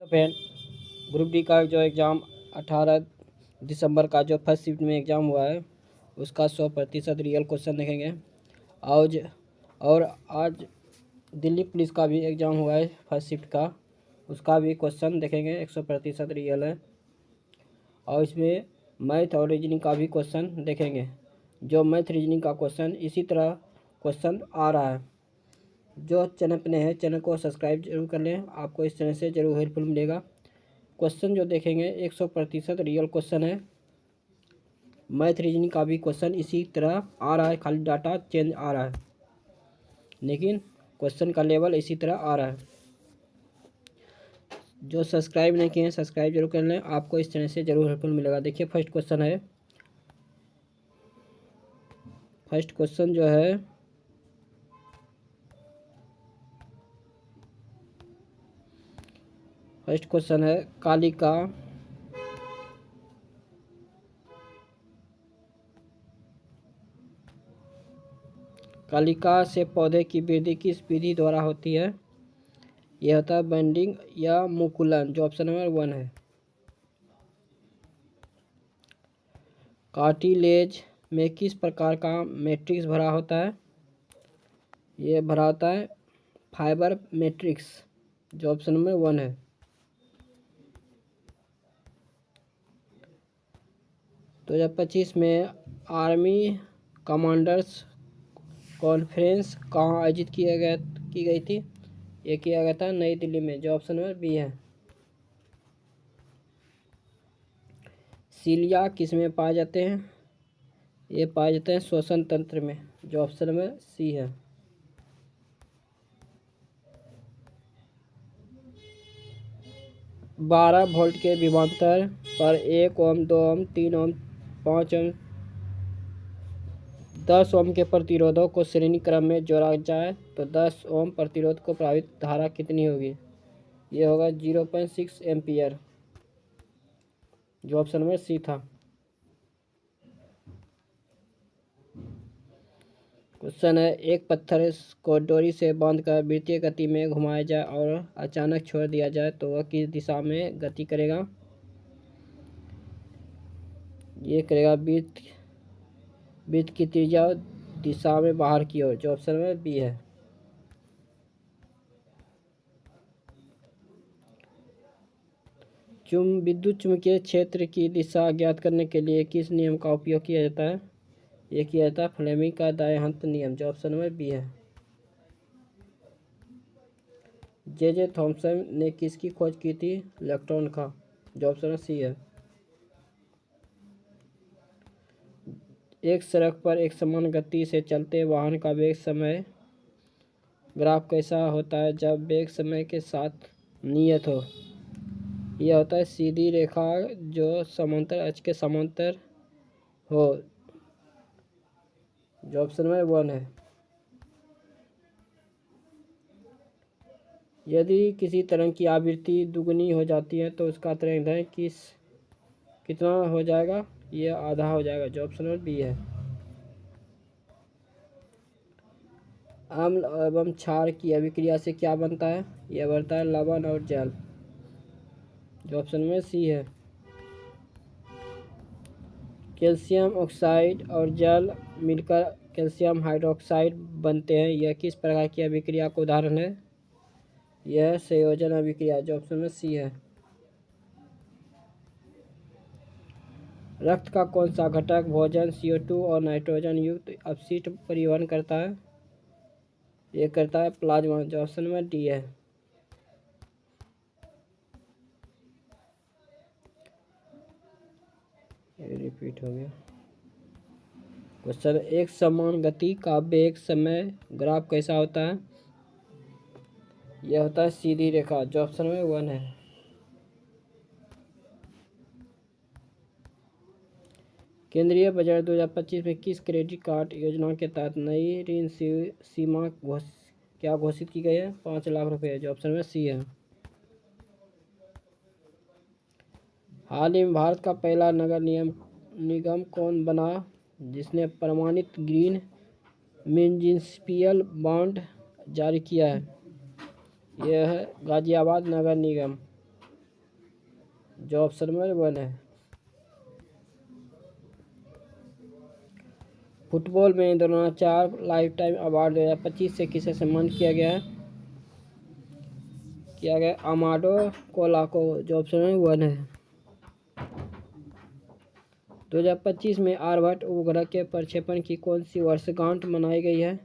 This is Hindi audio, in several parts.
फ्रेंड, ग्रुप डी का जो एग्ज़ाम 18 दिसंबर का जो फर्स्ट शिफ्ट में एग्ज़ाम हुआ है उसका 100% रियल क्वेश्चन देखेंगे। आज और आज दिल्ली पुलिस का भी एग्ज़ाम हुआ है फर्स्ट शिफ्ट का, उसका भी क्वेश्चन देखेंगे 100% रियल है। और इसमें मैथ और रीजनिंग का भी क्वेश्चन देखेंगे। जो मैथ रीजनिंग का क्वेश्चन इसी तरह क्वेश्चन आ रहा है। जो चैनल पे नए हैं चैनल को सब्सक्राइब जरूर कर लें, आपको इस चैनल से ज़रूर हेल्पफुल मिलेगा। क्वेश्चन जो देखेंगे 100% रियल क्वेश्चन है। मैथ रीजनिंग का भी क्वेश्चन इसी तरह आ रहा है, खाली डाटा चेंज आ रहा है, लेकिन क्वेश्चन का लेवल इसी तरह आ रहा है। जो सब्सक्राइब नहीं किए हैं सब्सक्राइब जरूर कर लें, आपको इस चैनल से ज़रूर हेल्पफुल मिलेगा। देखिए फर्स्ट क्वेश्चन जो है फर्स्ट क्वेश्चन है कालिका से पौधे की वृद्धि किस विधि द्वारा होती है? यह होता है बेंडिंग या मुकुलन, जो ऑप्शन नंबर 1 है। कार्टिलेज में किस प्रकार का मैट्रिक्स भरा होता है? ये भरा होता है फाइबर मैट्रिक्स, जो ऑप्शन नंबर 1 है। तो 2025 में आर्मी कमांडर्स कॉन्फ्रेंस कहाँ आयोजित की गई थी? ये किया गया था नई दिल्ली में, जो ऑप्शन नंबर बी है। सीलिया किस में पाए जाते हैं? ये पाए जाते हैं श्वसन तंत्र में, जो ऑप्शन नंबर सी है। बारह वोल्ट के विभवांतर पर 1 ओम 2 ओम 3 ओम 5 ओम 10 ओम के प्रतिरोधों को श्रेणी क्रम में जोड़ा जाए तो 10 ओम प्रतिरोध को प्रभावित धारा कितनी होगी? ये होगा 0.6 एम्पियर, जो ऑप्शन नंबर सी था। क्वेश्चन है, एक पत्थर को डोरी से बांधकर वृत्तीय गति में घुमाया जाए और अचानक छोड़ दिया जाए तो वह किस दिशा में गति करेगा? ये करेगा वृत्त की त्रिज्या दिशा में बाहर की ओर, जो ऑप्शन नंबर बी है। विद्युत चुम्बकीय क्षेत्र की दिशा ज्ञात करने के लिए किस नियम का उपयोग किया जाता है? ये किया जाता है फ्लेमिंग का दायहंत नियम, जो ऑप्शन नंबर बी है। जे थॉमसन ने किसकी खोज की थी? इलेक्ट्रॉन का, जो ऑप्शन नंबर सी है। एक सड़क पर एक समान गति से चलते वाहन का वेग समय ग्राफ कैसा होता है जब वेग समय के साथ नियत हो? यह होता है सीधी रेखा जो समांतर अक्ष के समांतर हो, जो ऑप्शन नंबर 1 है। यदि किसी तरंग की आवृत्ति दुगनी हो जाती है तो उसका तरंगदैर्घ्य कितना हो जाएगा? यह आधा हो जाएगा, जो ऑप्शन नंबर बी है। अम्ल एवं क्षार की अभिक्रिया से क्या बनता है? यह बनता है लवण और जल, जो ऑप्शन में सी है। कैल्शियम ऑक्साइड और जल मिलकर कैल्शियम हाइड्रोक्साइड बनते हैं, यह किस प्रकार की अभिक्रिया का उदाहरण है? यह संयोजन अभिक्रिया, जो ऑप्शन में सी है। रक्त का कौन सा घटक भोजन CO2 और नाइट्रोजन युक्त अपशिष्ट परिवहन करता है? यह करता है प्लाज्मा, जो ऑप्शन में डी है। रिपीट हो गया क्वेश्चन। एक समान गति का वेग समय ग्राफ कैसा होता है? यह होता है सीधी रेखा, जो ऑप्शन में 1 है। केंद्रीय बजट 2025 में किस क्रेडिट कार्ड योजना के तहत नई ऋण सीमा क्या घोषित की गई है? 5 लाख रुपए, जो ऑप्शन में सी है। हाल ही में भारत का पहला नगर निगम कौन बना जिसने प्रमाणित ग्रीन म्युनिसिपल बॉन्ड जारी किया है? यह है गाजियाबाद नगर निगम। जो ऑप्शन नंबर 1 है। फुटबॉल में द्रोणाचार्य लाइफ टाइम अवार्ड 2025 से किसे सम्मानित किया गया है? अमाडो कोला को, जो ऑप्शन नंबर 1 है। 2025 में आर्यभट्ट उपग्रह के प्रक्षेपण की कौन सी वर्षगांठ मनाई गई है?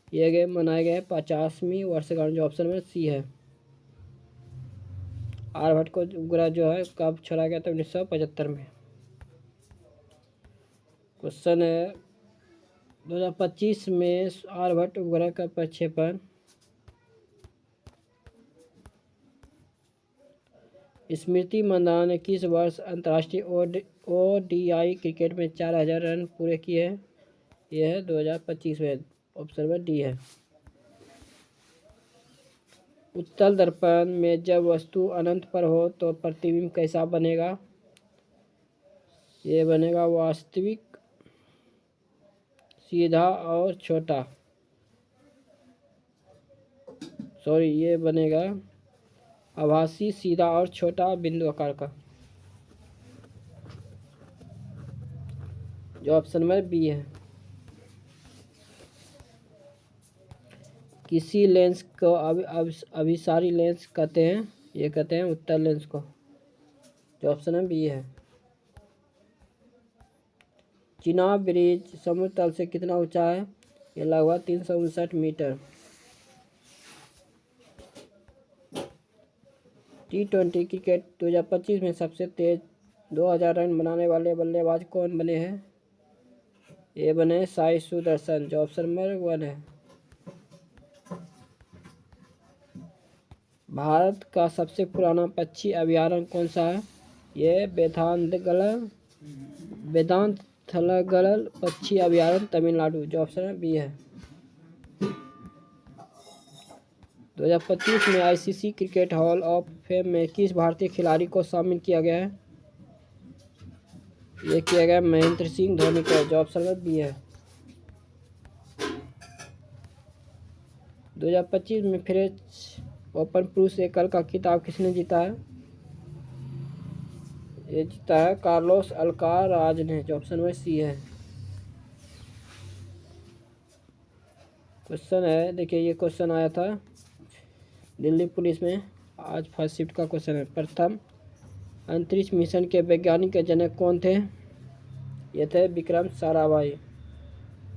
ये मनाई गई 50वीं वर्षगांठ, जो ऑप्शन नंबर सी है। आर्यभट्ट को उपग्रह जो है कब छोड़ा गया था? 1975 में। क्वेश्चन है 2025 में आर्यभट्ट उपग्रह का प्रक्षेपण स्मृति मंदाना ने किस वर्ष अंतर्राष्ट्रीय ओडीआई क्रिकेट में 4000 रन पूरे किए हैं? यह है 2025 में, ऑप्शन नंबर डी है। उत्तल दर्पण में जब वस्तु अनंत पर हो तो प्रतिबिंब कैसा बनेगा? ये बनेगा वास्तविक, सीधा और छोटा। ये बनेगा आभासी, सीधा और छोटा बिंदु आकार का, जो ऑप्शन नंबर बी है। किसी लेंस को अभिसारी लेंस कहते हैं? ये कहते हैं उत्तल लेंस को, जो ऑप्शन नंबर बी है। चिनाब ब्रिज समुद्र तल से कितना ऊंचा है? ये लगभग 359 मीटर। T20 क्रिकेट 2025 में सबसे तेज 2000 रन बनाने वाले बल्लेबाज कौन बने हैं? ये बने साई सुदर्शन, जो ऑप्शन नंबर 1 है। भारत का सबसे पुराना पक्षी अभयारण्य कौन सा है? ये वेदांतथलगल पक्षी अभयारण्य, तमिलनाडु, जो ऑप्शन नंबर बी है। 2025 में ICC cricket hall of fame में किस भारतीय खिलाड़ी को शामिल किया गया है? ये किया गया महेंद्र सिंह धोनी को, जो ऑप्शन नंबर बी है। 2025 में फ्रेंच ओपन पुरुष एकल का खिताब किसने जीता है? ये जीता है कार्लोस अल्काराज ने, जो ऑप्शन नंबर सी है। क्वेश्चन है, देखिए ये क्वेश्चन आया था दिल्ली पुलिस में, आज फर्स्ट शिफ्ट का क्वेश्चन है। प्रथम अंतरिक्ष मिशन के वैज्ञानिक के जनक कौन थे? ये थे विक्रम साराभाई,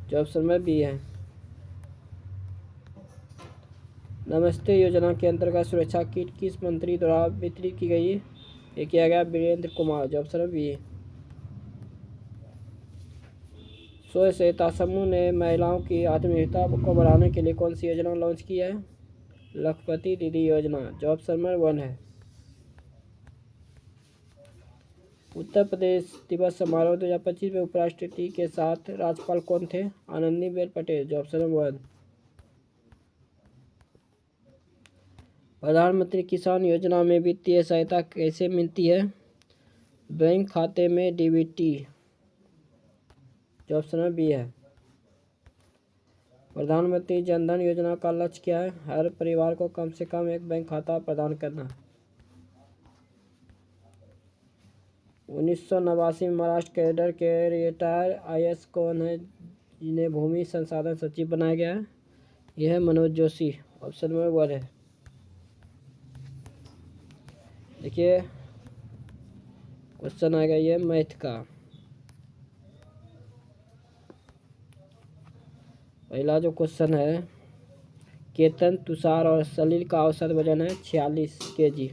जो ऑप्शन नंबर बी है। नमस्ते योजना के अंतर्गत सुरक्षा किट किस मंत्री द्वारा वितरित की गई? ये किया गया वीरेंद्र कुमार, जो ऑप्शन नंबर बी है। स्वयं सहायता समूह ने महिलाओं की आत्मनिर्भरता को बढ़ाने के लिए कौन सी योजना लॉन्च की है? लखपति दीदी योजना, जो ऑप्शन नंबर 1 है। उत्तर प्रदेश दिवस समारोह 2025 में उपराष्ट्रपति के साथ राज्यपाल कौन थे? आनंदीबेन पटेल, जो ऑप्शन नंबर 1। प्रधानमंत्री किसान योजना में वित्तीय सहायता कैसे मिलती है? बैंक खाते में डीबीटी, जो ऑप्शन नंबर बी है। प्रधानमंत्री जनधन योजना का लक्ष्य क्या है? हर परिवार को कम से कम एक बैंक खाता प्रदान करना। 1989 में महाराष्ट्र कैडर के रिटायर आईएएस कौन है जिन्हें भूमि संसाधन सचिव बनाया गया है? यह है मनोज जोशी, ऑप्शन नंबर 1 है। देखिए क्वेश्चन आएगा ये मैथ का। पहला जो क्वेश्चन है, केतन, तुषार और सलील का औसत वजन है 46 kg,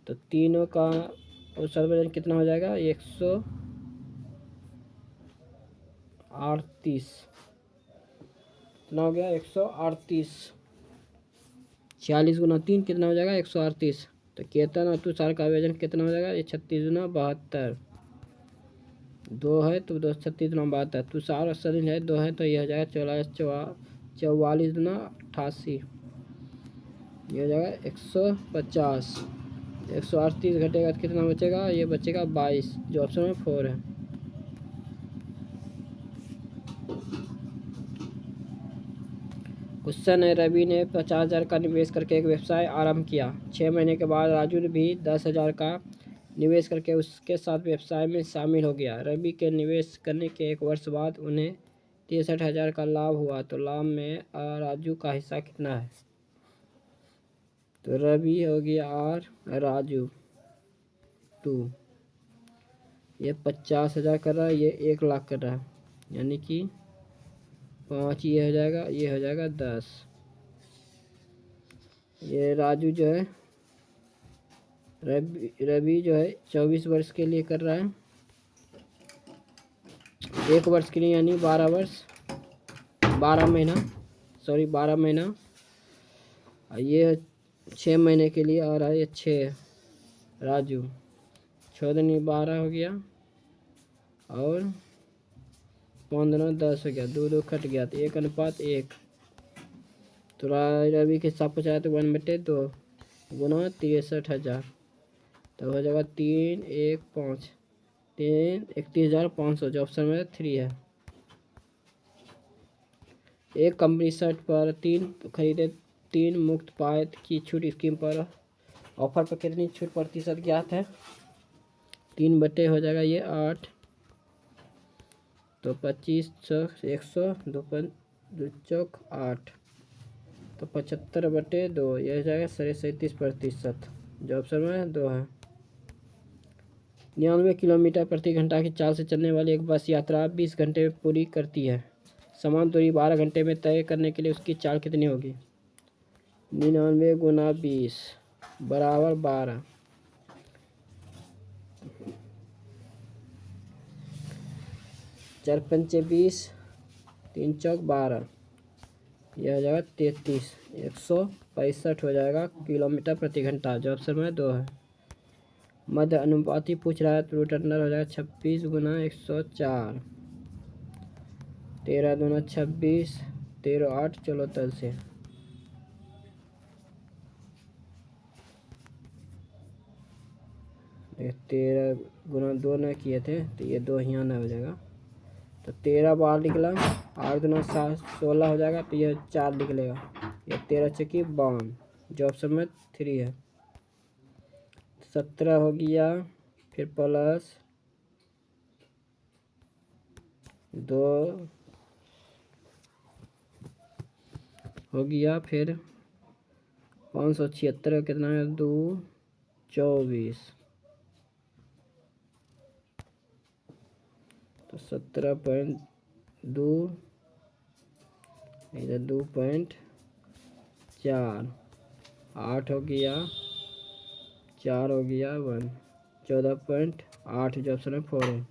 तो तीनों का औसत वजन कितना हो जाएगा? 138। कितना हो गया? 138। 46 गुना 3 कितना हो जाएगा? 138। तो केतन और तुषार का वजन कितना हो जाएगा? ये 36 गुना 72, 2 है तो 2 36 गुना 72। तुषार और सलील है 2 है तो यह हो जाएगा 44 गुना 88, ये हो जाएगा 150। 138 घटेगा तो कितना बचेगा? ये बचेगा 22, जो ऑप्शन में 4 है। क्वेश्चन है, रवि ने 50,000 का निवेश करके एक व्यवसाय आरंभ किया। 6 महीने के बाद राजू ने भी 10,000 का निवेश करके उसके साथ व्यवसाय में शामिल हो गया। रवि के निवेश करने के 1 वर्ष बाद उन्हें 63,000 का लाभ हुआ। तो लाभ में राजू का हिस्सा कितना है? तो रवि हो गया आर, राजू 2। ये 50,000 कर रहा है, ये 1 लाख कर रहा है, यानी कि 5 ये हो जाएगा, ये हो जाएगा 10। ये राजू जो है, रवि जो है 24 वर्ष के लिए कर रहा है, 1 वर्ष के लिए, यानी 12 वर्ष, 12 महीना, सॉरी 12 महीना। ये 6 महीने के लिए आ रहा है, ये 6 राजू, 6 दूनी 12 हो गया, और 15 10 हो गया, 2 2 कट गया, तो 1:1। तो रवि के हिसाब पूछा है तो 1/2 गुना 63,000, तो हो जाएगा 3 1 5, 31,500, जो ऑप्शन में 3 है। एक कंपनी शर्ट पर 3 खरीदे 3 मुफ्त पाए की छूट स्कीम पर ऑफर पर कितनी छूट प्रतिशत ज्ञात है? 3 हो जाएगा ये 8, तो 25 100 2 चौक 8, तो 75/2, यह हो जाएगा 37.37%, जो ऑप्शन में 2 है। 99 किलोमीटर प्रति घंटा की चाल से चलने वाली एक बस यात्रा 20 घंटे में पूरी करती है। समान दूरी 12 घंटे में तय करने के लिए उसकी चाल कितनी होगी? 99 गुना 20 बराबर 12, 4 पंचे 20, 3 चौक 12, यह हो जाएगा 33, 165 हो जाएगा किलोमीटर प्रति घंटा, जो ऑप्शन में 2 है। मध्य अनुपाती पूछ रहा है, तो रूट अंडर हो जाएगा 26 गुना 104, 13 दूना 26, 13 8, चलो तल से 13 गुना 2 न किए थे, तो ये 2 यहाँ न हो जाएगा, तो 13 बाहर निकला, 8 दूना 7 16 हो जाएगा, तो ये 4 निकलेगा, ये 13 चौकी 52, जो ऑप्शन में 3 है। 17 हो गया, फिर प्लस 2 हो गया, फिर 576 कितना है, 2 24, तो 17.2, इधर 2.4, 8 हो गया, 4 हो गया 1, 14.8, जो ऑप्शन है 4 है।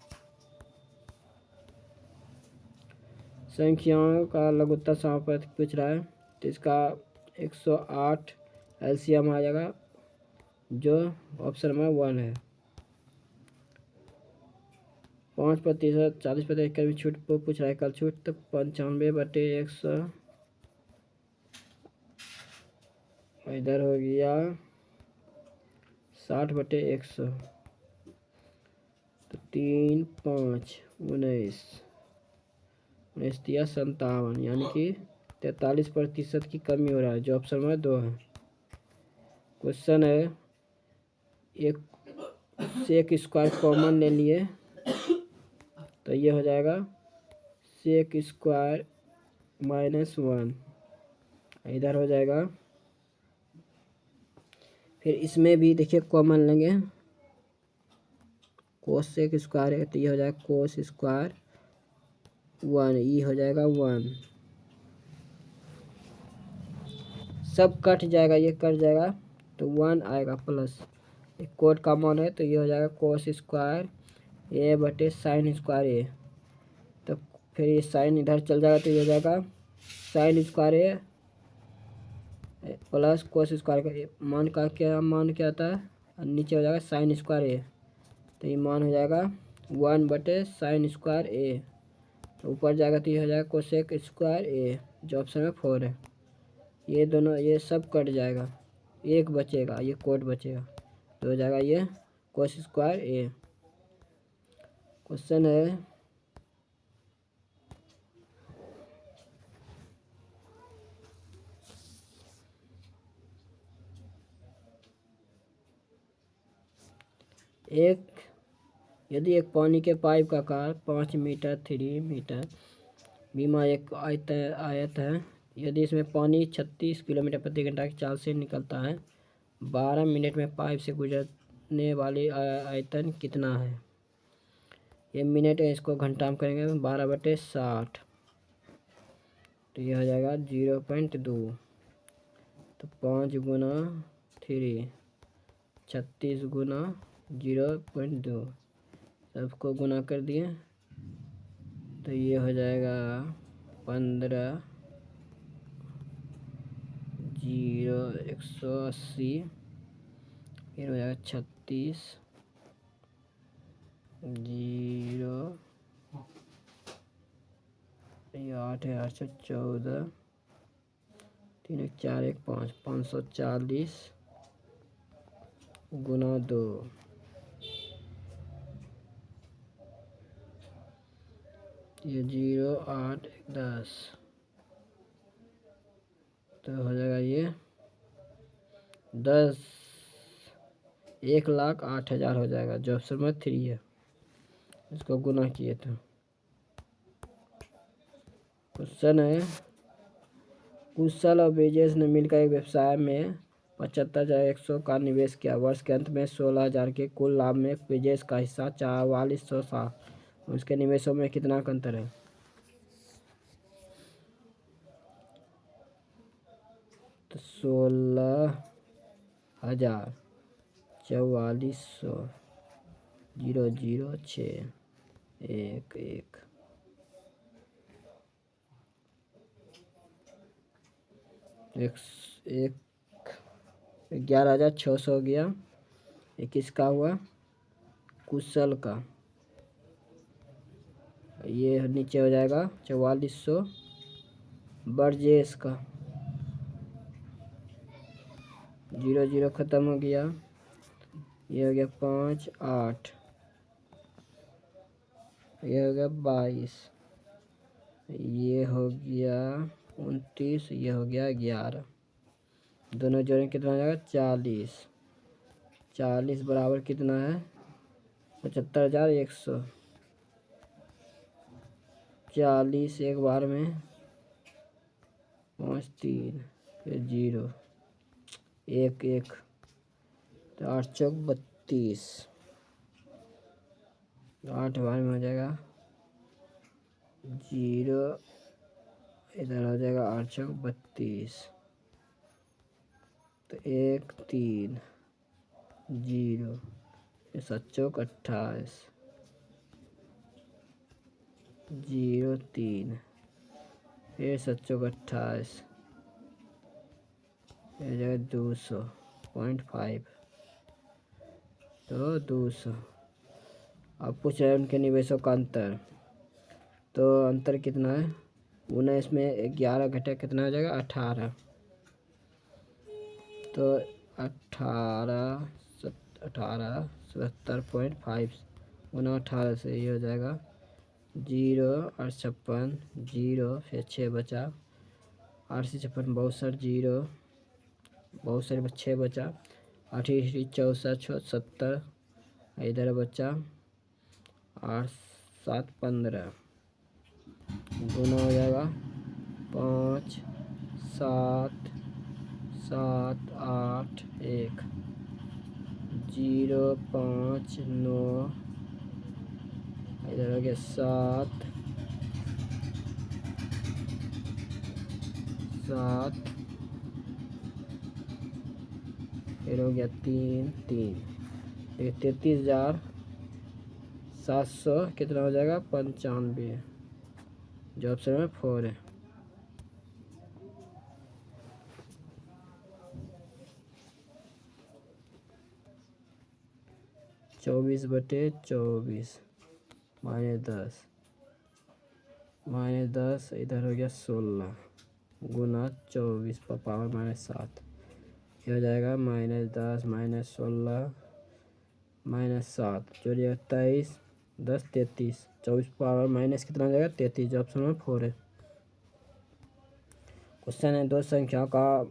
संख्याओं का लघुत्तम समापन पूछ रहा है, तो इसका 108 एलसीएम आ जाएगा, जो ऑप्शन में 1 है। 5% 40% का भी छूट पूछ रहा है, कल छूट, तो 95/100, इधर हो गया 60/100, तो 3 5 19 19 दिया 57, यानी कि 43% की कमी हो रहा है, जो ऑप्शन में 2 है। क्वेश्चन है, एक सेक स्क्वायर कॉमन ले लिए, तो ये हो जाएगा सेक स्क्वायर -1, इधर हो जाएगा, फिर इसमें भी देखिए कॉमन लेंगे, कोस सेक स्क्वायर है, तो ये हो जाएगा कोस स्क्वायर 1, ये हो जाएगा 1, सब कट जाएगा, ये कट जाएगा, तो 1 आएगा प्लस, एक कोड का मान है, तो ये हो जाएगा cos square A/sin square A, तो फिर ये साइन इधर चल जाएगा, तो ये हो जाएगा sin square A plus cos square का मान का मान क्या आता है, और नीचे हो जाएगा sin स्क्वायर A, तो ये मान हो जाएगा 1/sin स्क्वायर A, तो ऊपर जाएगा, तो ये हो जाएगा कोसेक स्क्वायर A, जो ऑप्शन में 4 है। ये दोनों ये सब कट जाएगा, एक बचेगा, ये कोड बचेगा, तो हो जाएगा ये कोस स्क्वायर A। क्वेश्चन है, यदि एक पानी के पाइप का आकार 5 मीटर 3 मीटर बीमा एक आयत है, यदि इसमें पानी 36 किलोमीटर प्रति घंटा की चाल से निकलता है, 12 मिनट में पाइप से गुजरने वाली आयतन कितना है? ये मिनट है, इसको घंटा में करेंगे 12/60, तो ये हो जाएगा 0.2। तो 5 गुना 3 36 गुना 0.2 सबको गुना कर दिए, तो ये हो जाएगा 15 0 180, फिर हो जाएगा 36 0 8 है 814 3 1 4 1 5 540 गुना 2, ये 0 8 10, तो हो जाएगा ये 1,08,000 हो जाएगा, जो ऑप्शन में 3 है। इसको गुना किए थे। क्वेश्चन है, कुशल और ब्रिजेश ने मिलकर एक व्यवसाय में 75,100 का निवेश किया। वर्ष के अंत में 16,000 के कुल लाभ में ब्रिजेश का हिस्सा 4400 था। उसके निवेशों में कितना का अंतर है? तो 16,000 4400 006 1 1 11,600 हो गया। ये किसका हुआ? कुशल का। ये नीचे हो जाएगा 4400 ब्रजेश का। 0 0 खत्म हो गया। ये हो गया 5 8, ये हो गया 22, ये हो गया 29, ये हो गया 11। दोनों जोड़ें कितना हो जाएगा? 40। 40 बराबर कितना है? 75,100। 40 एक बार में 5 3 फिर 0 1 1, तो 8 चौक 32। 8 बार में हो जाएगा 0, इधर हो जाएगा 8 चौक 32, तो 1 3 0, 7 चौक 28 0 3, फिर 7 चौक 28, फिर जाएगा 200.5, तो 200। अब पूछ रहे हैं उनके निवेशों का अंतर, तो अंतर कितना है? 19 में 11 घटा कितना हो जाएगा? 18, तो 18 70.5 गुना 18 से ये हो जाएगा 0 और 56 0, फिर 6 बचा, 8 से 56 62 0, बहुत सारे 6 बचा, 8 64 70, इधर बचा 8 7 15, गुना हो जाएगा 5 7 7 8 1 0 5 9, इधर हो गया 7 7, फिर हो गया 3 3, 33,700 कितना हो जाएगा? 95, जो ऑप्शन में 4 है। (24/24) -10 इधर हो गया 16 गुना 24 पर पावर -7, ये हो जाएगा -10 -16 -7, जोड़िए 23 10 33, 24 पावर माइनस कितना हो जाएगा? 33, जो ऑप्शन में 4 है। क्वेश्चन है, दो संख्याओं का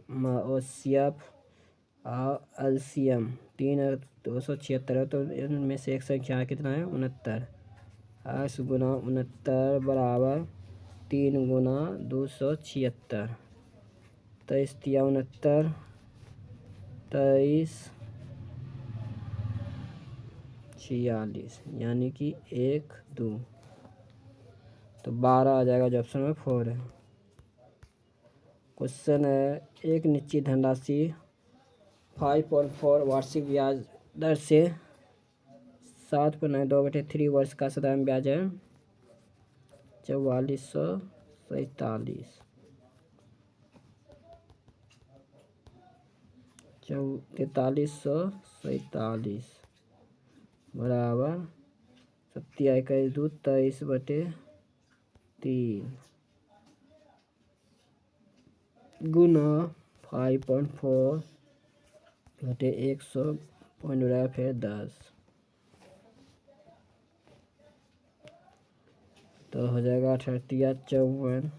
OCF और LCM 3,276 है, तो इनमें से एक संख्या कितना है 69। 8 गुना 69 बराबर 3 गुना 276। 23 तिया 69, 23 46 यानी कि 1 2, तो 12 आ जाएगा जो ऑप्शन में 4 है। क्वेश्चन है एक निश्चित धनराशि 5.4 वार्षिक ब्याज दर से 7.2/3 वर्ष का साधारण ब्याज है 4447। 4347 बराबर 27×2 23/3 गुना 5.4/100 पॉइंट बराबर फिर 10, तो हो जाएगा 58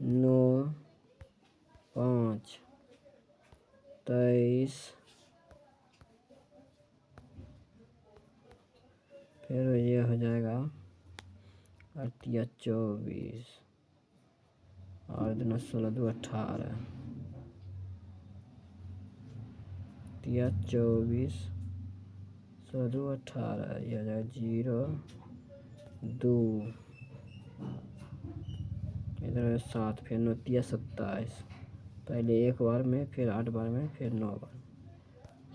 9 5 23, फिर ये हो जाएगा 24 और 16 2 18, 24 16 2 18, ये हो जाएगा 0 2, इधर 7, फिर 9 3 27, पहले 1 बार में फिर 8 बार में फिर 9 बार,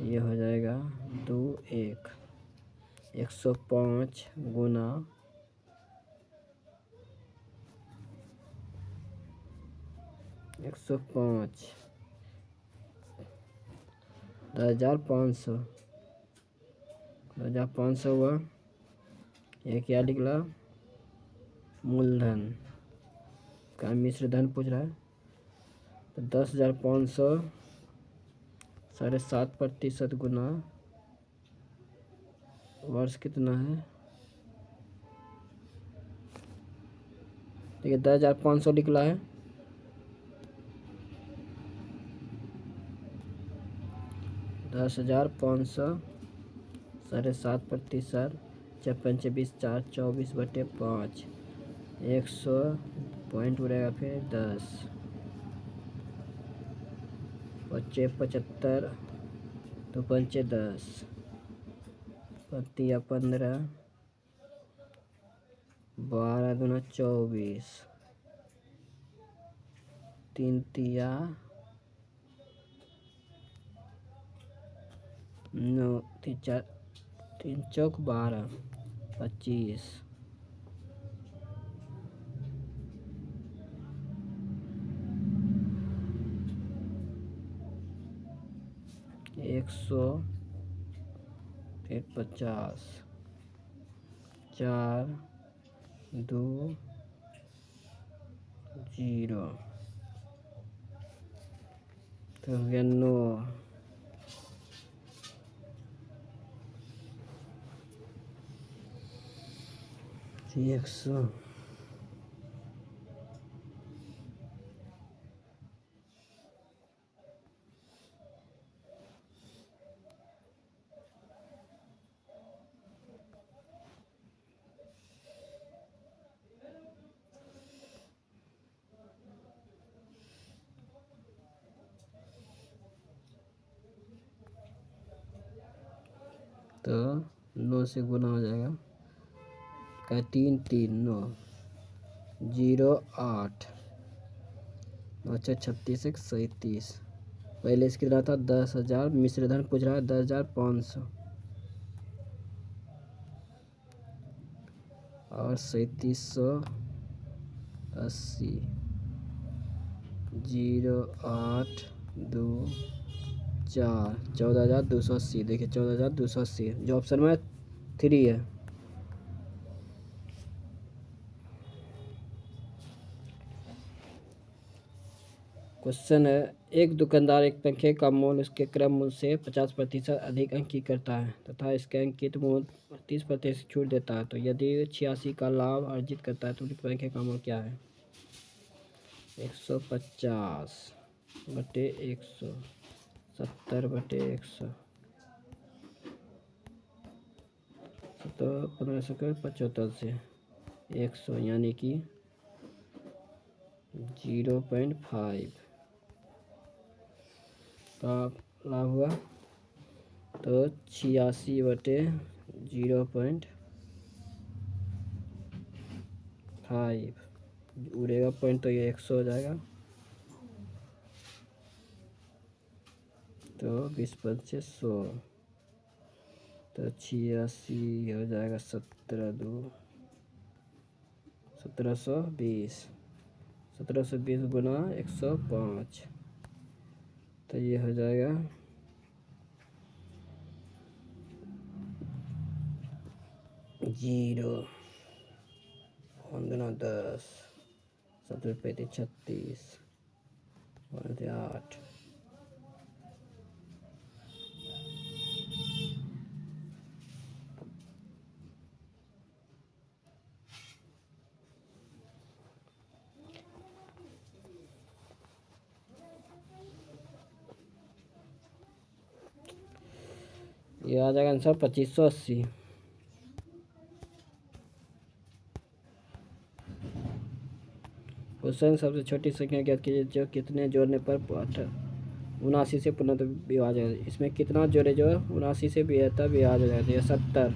ये हो जाएगा 2 1 105 गुना 105 10,500 हुआ। ये क्या निकला मूलधन का मिश्र धन पूछ रहा है, तो 10,500 7.5% गुना वर्ष कितना है, देखिए 10,500 निकला है, 10,500 7.5%, 5×5 4 24/5, 100 पॉइंट उड़ेगा फिर 10, 75 तो 5 10, 15 12 दूना 24, 3 तिया 9 3 चौक 12 25, 100 फिर 50, 4 2 0, तो हो गया 9, 100। तो 9 से गुना हो जाएगा, क्या 3 3 9 0 8 अच्छा 36 1 37, पहले इसके रहा था 10,000, मिश्र धन पूछ रहा है 10,500 और 3780, 0 8 2 4, 14,280, देखिए 14,280 जो ऑप्शन में 3 है। क्वेश्चन है एक दुकानदार एक पंखे का मूल्य उसके क्रय मूल्य से 50% अधिक अंकित करता है तथा इसके अंकित मूल्य 30% छूट देता है, तो यदि 86 का लाभ अर्जित करता है तो पंखे का मूल्य क्या है, 150/100, 70/100, तो 1575 से 100 यानी कि 0.5 का लाभ हुआ। तो 86/0.5 उड़ेगा पॉइंट, तो ये 100 हो जाएगा। तो 20/100, तो 86 हो जाएगा 1720 गुना 105, तो ये हो जाएगा 0 10 7 36 8। ये आ जाएगा आंसर 2580। क्वेश्चन सबसे छोटी संख्या ज्ञात कीजिए जो कितने जोड़ने पर 79 से पूर्णतः विभाज्य है। इसमें कितना जोड़े जो 79 से विभाज्य हो जाती है 70।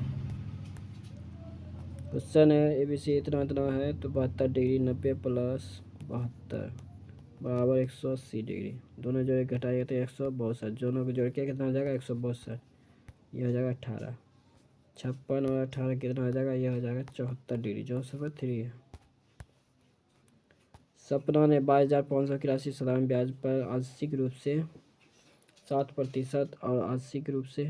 क्वेश्चन है ABC इतना इतना है तो 72 डिग्री 90 प्लस 72 बराबर 180 डिग्री। दोनों जोड़े घटाएंगे तो 162, दोनों को जोड़ के कितना हो जाएगा 162, ये हो जाएगा 18। 56 और 18 कितना हो जाएगा, ये हो जाएगा 74 डिग्री, जो सब 3 है। सपना ने 22,500 की राशि साधारण ब्याज पर आंशिक रूप से 7% और आंशिक रूप से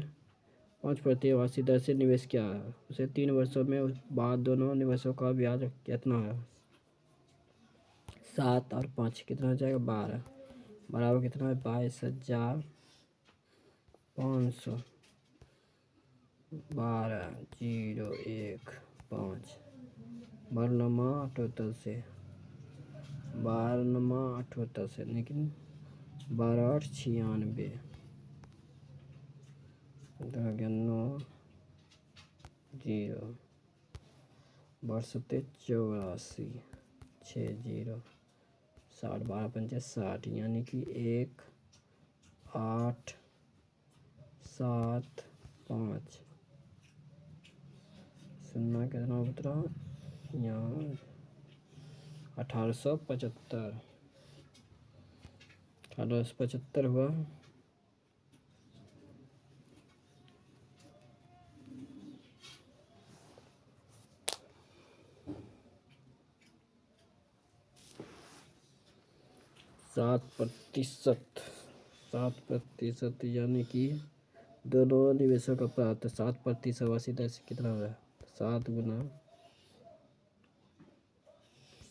5% वार्षिक दर से निवेश किया है। उसे 3 वर्षों में बाद दोनों निवेशों का ब्याज कितना है? 7 और 5 कितना हो जाएगा 12 बराबर कितना है 22,500 12,015 12 78 से लेकिन 12,896 9 0 82 84 60 12 यानी कि 1,875 सुनना कितना उतरा यहाँ 1875 हुआ। सात प्रतिशत यानी कि दोनों निवेशों का प्राप्त 7% वार्षिक दर से कितना हुआ? 7 गुना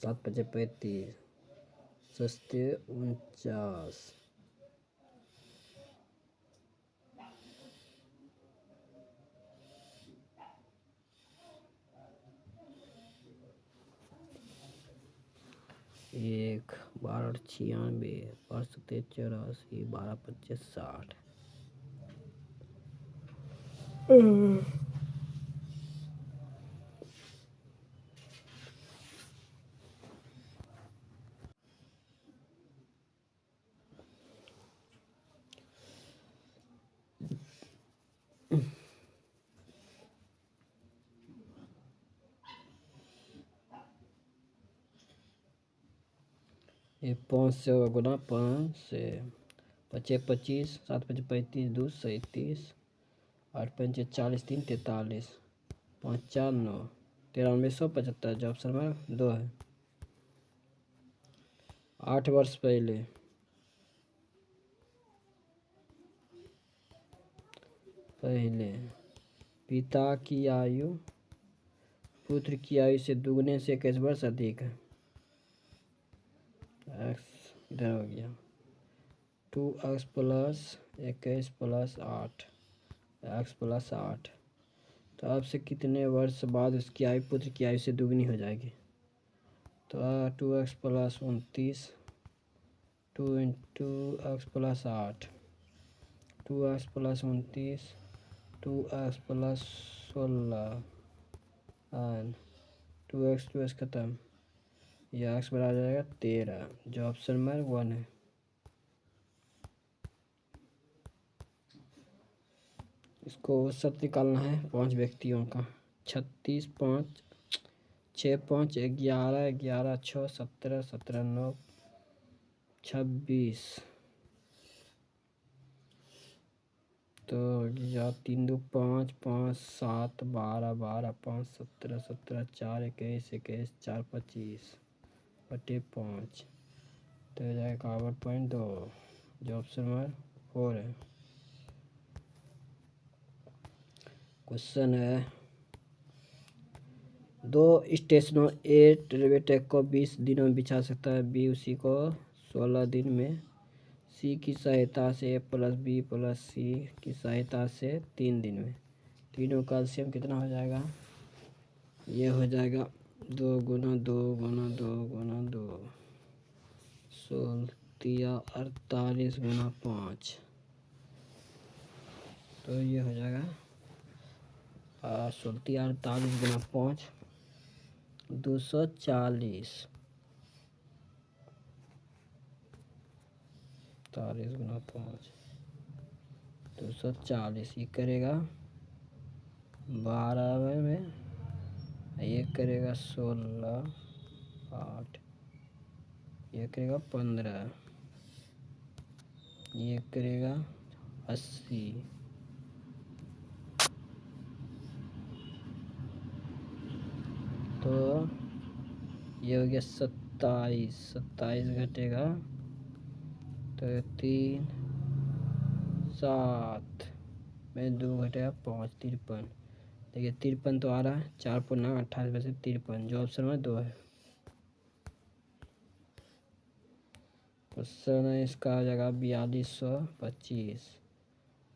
7 × 35 सस्ते 49 1 12,96 5 84 12 25 60। ये 5 से होगा गुना 5 से 5 25 7 5 35 2 37 8 5 40 3 43 5 4 9 9375 जो ऑप्शन में 2 है। 8 वर्ष पहले पिता की आयु पुत्र की आयु से दुगने से 21 वर्ष अधिक है। एक्स इधर हो गया 2x + 21 + 8 x + 8, तो अब से कितने वर्ष बाद उसकी आयु पुत्र की आयु से दुगनी हो जाएगी? तो 2x + 29 2 × x + 8 2x plus 29, 2x plus 16 and 2x ख़त्म, यह x बराबर हो जाएगा 13, जो ऑप्शन नंबर 1 है। इसको औसत निकालना है 5 व्यक्तियों का। 36, 5, 6, 5, 11, 11, 6, 17, 17, 9, 26, तो या 3, 2, 5, 5, 7, 12, 12, 5, 17, 17, 4, 21, 21, 4, 25 बटे 5, तो हो जाएगा 51.2, जो ऑप्शन नंबर 4 है। क्वेश्चन है, 2 स्टेशनों ए रेलवे ट्रैक को 20 दिनों में बिछा सकता है, बी उसी को 16 दिन में, सी की सहायता से, ए प्लस बी प्लस सी की सहायता से 3 दिन में। तीनों का एलसीएम कितना हो जाएगा? ये हो जाएगा 2 गुना 2 गुना 2 गुना 2, 16 48 गुना 5, तो ये हो जाएगा 16 48 गुना 5, 240, 40 गुना 5, 240, ये करेगा 12 में, ये करेगा 16, 8, ये करेगा 15, ये करेगा 80, तो ये हो गया 27, 27 घटेगा तो 3, 7 में 2 घटेगा 5, 53, देखिए 53 तो आ रहा है, 4 पूर्णांक 28 में से 53, जो ऑप्शन में 2 है। क्वेश्चन है इसका आ जाएगा 4225,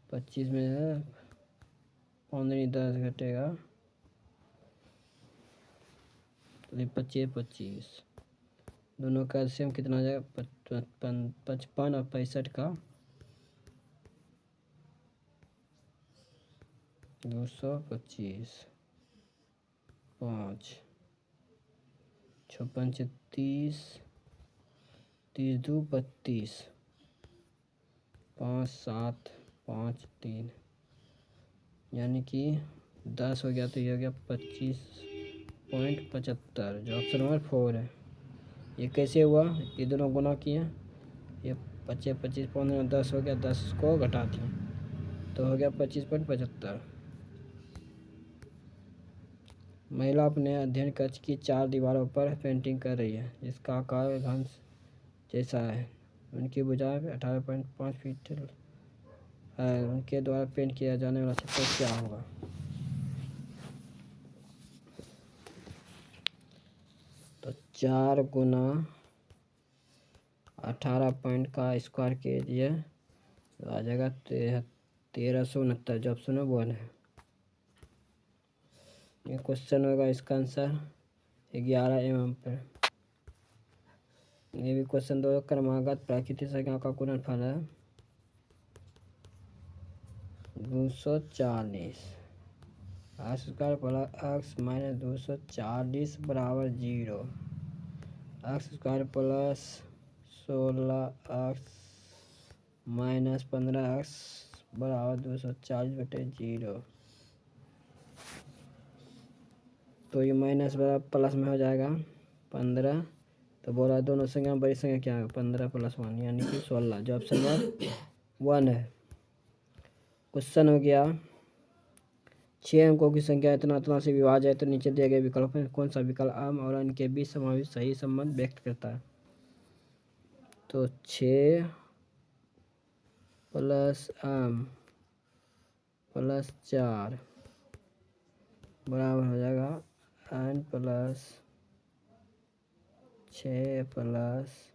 25 में 15 10 घटेगा तो 25 25, दोनों का एलसीएम कितना आ जाएगा 55 और 65 का 225, 5, 6 5 30, 30 2 32, 5 7 5 3, यानी कि 10 हो गया, तो ये हो गया 25.75, जो ऑप्शन नंबर 4 है। ये कैसे हुआ? ये दोनों गुना किए, ये 25 25 15 10 हो गया, 10 को घटा दिए तो हो गया 25.75। महिला अपने अध्ययन कक्ष की 4 दीवारों पर पेंटिंग कर रही है जिसका आकार घास जैसा है, उनकी भुजाएं 18.5 फीट है, उनके द्वारा पेंट किया जाने वाला क्षेत्र क्या होगा? तो 4 गुना 18 पॉइंट का स्क्वायर कीजिए तो आ जाएगा 1369, जो ऑप्शन में 1 है। ये क्वेश्चन होगा, इसका आंसर 11 mm पर। ये भी क्वेश्चन 2 क्रमागत प्राकृतिक संख्या का गुणनफल है 240, x square plus x minus 240 बराबर 0, x square plus 16x minus 15x बराबर 240 बटे 0, तो ये माइनस बराबर प्लस में हो जाएगा 15, तो बोला दोनों संख्या बड़ी संख्या क्या है 15 प्लस 1 यानी कि 16, जो ऑप्शन नंबर 1 है। क्वेश्चन हो गया, 6 अंकों की संख्या इतना से विभाज्य है तो नीचे दिए गए विकल्प में कौन सा विकल्प आम और अन्य के बीच समावित सही संबंध व्यक्त करता है? तो 6 प्लस आम प्लस 4 बराबर हो जाएगा n प्लस 6 प्लस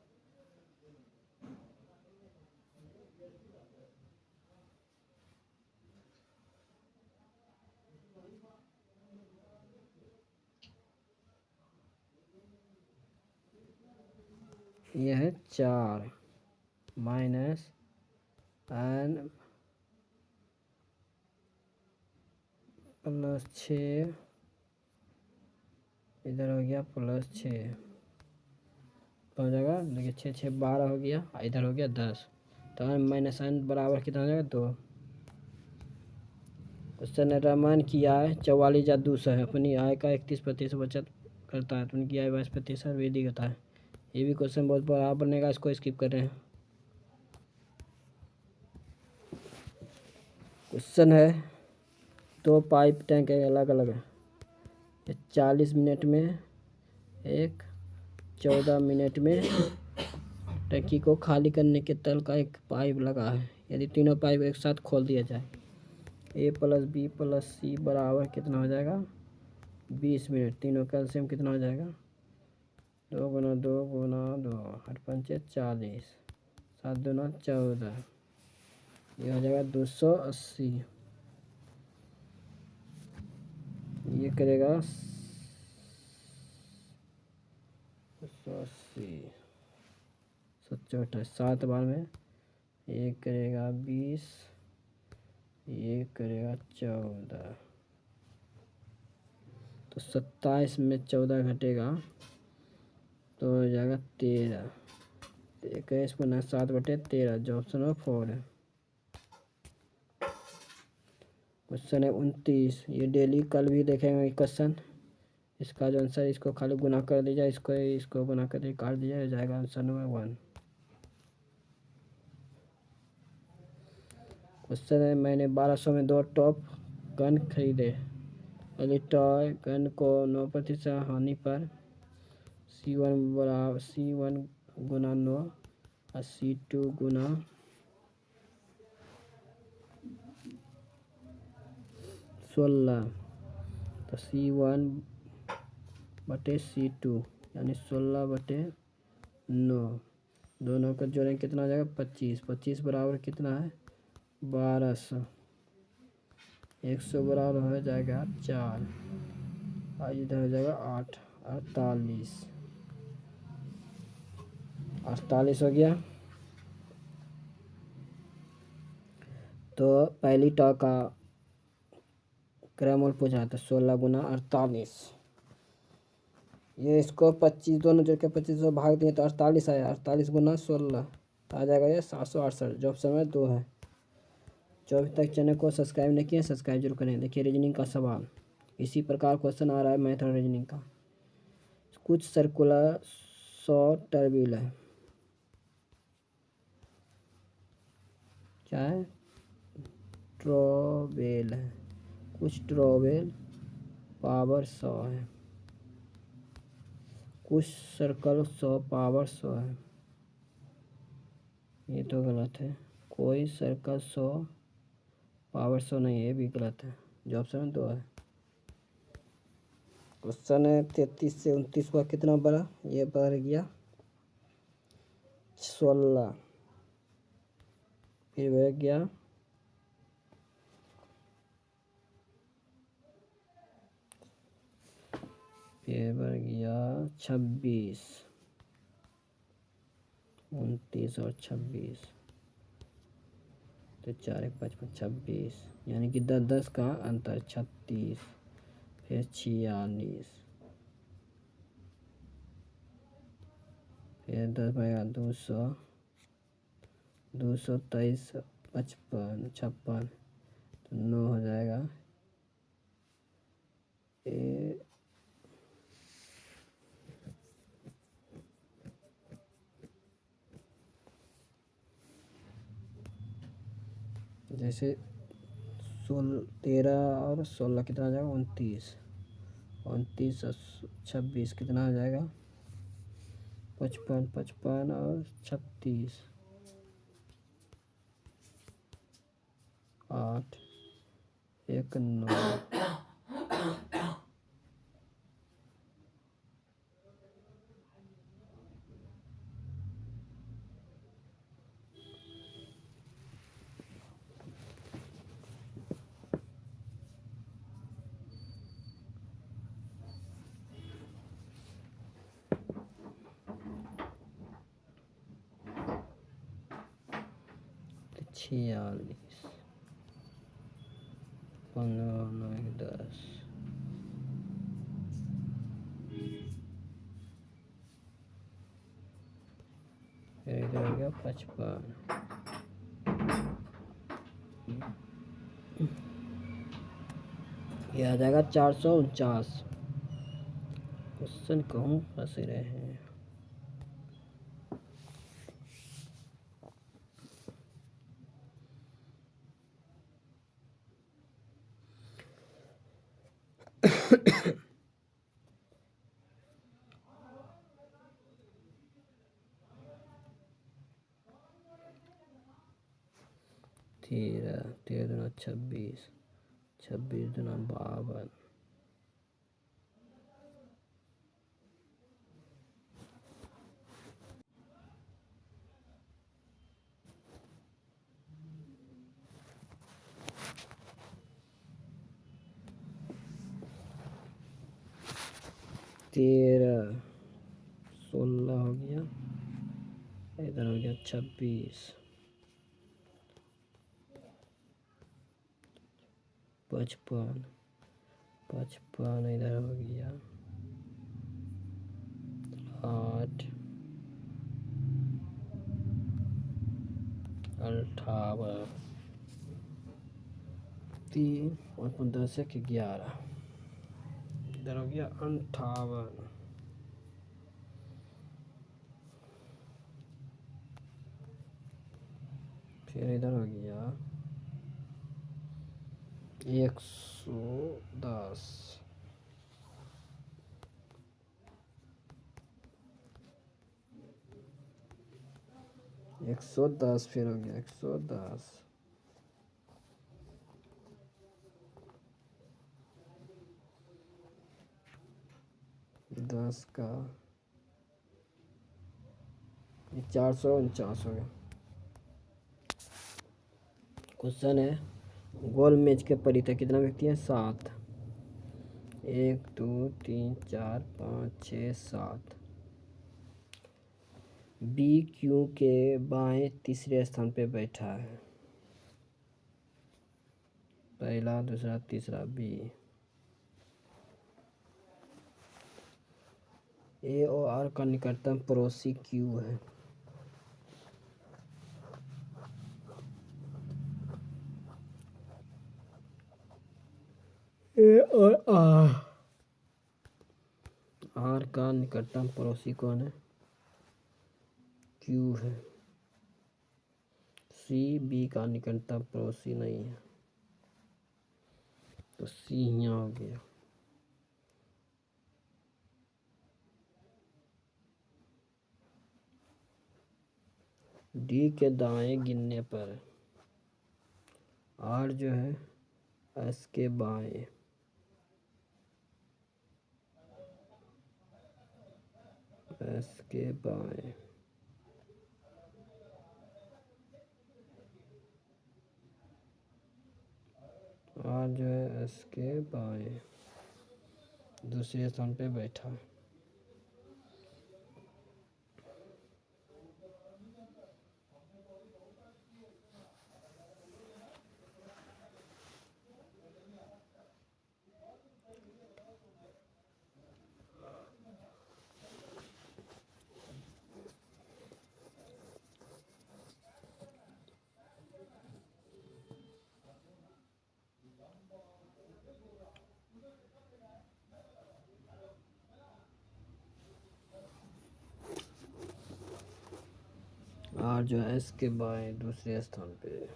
यह है 4 माइनस n प्लस 6, इधर हो गया प्लस 6 हो जाएगा। देखिए 6 6 12 हो गया, इधर हो गया 10। तो माइनस साइन बराबर कितना हो जाएगा 2। क्वेश्चन है रमन की आय 44,200 है, अपनी आय का 31% बचत करता है तो उनकी आय 22% वृद्धि करता है। ये भी क्वेश्चन बहुत बड़ा बनेगा, इसको स्किप कर रहे हैं। क्वेश्चन है 2 पाइप टैंक है अलग अलग है, 40 मिनट में, एक 14 मिनट में टंकी को खाली करने के तल का एक पाइप लगा है। यदि तीनों पाइप एक साथ खोल दिया जाए, A + B + C बराबर कितना हो जाएगा 20 मिनट। तीनों का एलसीएम कितना हो जाएगा 2 × 2 × 2 8 × 5 = 40, 7 × 2 = 14, ये हो जाएगा 280। ये करेगा 280 7 × 7 बार में, ये करेगा 20, ये करेगा 14, तो 27 में 14 घटेगा तो हो जाएगा 13। 21 × 7/13 जो ऑप्शन में 4 है। क्वेश्चन है 29, ये डेली कल भी देखेंगे क्वेश्चन। इसका जो आंसर, इसको खाली गुना कर दीजिए, इसको गुना कर दिया काट दीजिए, हो जाएगा आंसर नंबर 1। क्वेश्चन है मैंने 1200 में 2 टॉप गन खरीदे। पहली टॉय गन को 9% हानि पर C1 गुना 9 और C2 गुना 16, तो C1 बटे C2 यानी 16/9, दोनों का जोड़ेंगे कितना हो जाएगा 25। 25 बराबर कितना है 1200, 100 बराबर हो जाएगा 4, और इधर हो जाएगा 8, 48 हो गया। तो पहली टॉ का क्रमोल पूछा था 16 × 48, ये इसको 25 दोनों जोड़ के 25 भाग दिए तो 48 आया, 48 × 16 तो आ जाएगा ये 768, जो ऑप्शन में 2 है। जो अभी तक चैनल को सब्सक्राइब नहीं किया सब्सक्राइब जरूर करें। देखिए रीजनिंग का सवाल इसी प्रकार क्वेश्चन आ रहा है मैथ और रीजनिंग का। कुछ सर्कुलर 100 टर्बिल है, क्या है ट्रोवेल है, कुछ ट्रोवेल पावर 100 है, कुछ सर्कल 100 पावर 100 है, ये तो गलत है। कोई सर्कल 100 पावर 100 नहीं है, ये भी गलत है, जो ऑप्शन 2 है। क्वेश्चन है 33 से 29 का कितना बढ़ा, ये बढ़ गया 16, फिर बढ़ गया 26, 29 और 26, तो 4 × 5 = 26, यानी कि 10 का अंतर 36, फिर 46, फिर 10 बनेगा 200, 223, 55, 56, तो 9 हो जाएगा जैसे 13 और 16 कितना आ जाएगा 29, 29 और 26 कितना आ जाएगा 55, 55 और 36, 8, 1 9, तो 46। 15 9 10, फिर इधर हो गया 55, ये आ जाएगा 449। क्वेश्चन कहूँ फंसे रहे हैं। तेरह, 13 दूना 26, 26 दूना 52, 13, 16 हो गया, इधर हो गया 26, 55, 55 इधर हो गया 8, 58, 3 और 15 से 11, इधर हो गया 58, फिर इधर हो गया 110, 110, फिर हो गया 110, 10 का 449 हो गया। क्वेश्चन है, गोल मेज के परितः कितना व्यक्ति है? 7, 1 2 3 4 5 6 7। बी क्यू के बाएं तीसरे स्थान पे बैठा है। पहला, दूसरा, तीसरा बी। ए और आर का निकटतम पड़ोसी क्यू है। ए और आर का निकटतम पड़ोसी कौन है? क्यू है। सी बी का निकटतम पड़ोसी नहीं है, तो सी यहाँ हो गया। डी के दाएं गिनने पर आर जो है एस के बाएं, एस के बाएं, आर जो है एस के बाएं दूसरे स्थान पे बैठा है। आर जो है एस के बाएं दूसरे स्थान पे।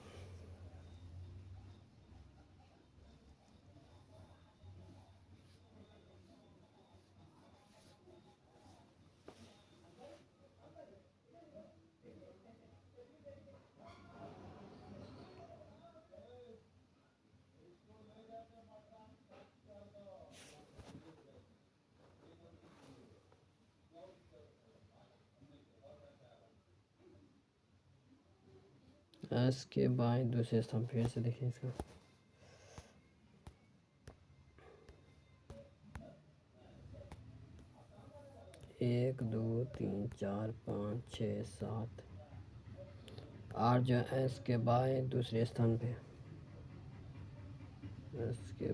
एस के बाएं दूसरे स्थान, फिर से देखिए इसका। 1 2 3 4 5 6 7। आर जो है एस के बाएं दूसरे स्थान पे। इसके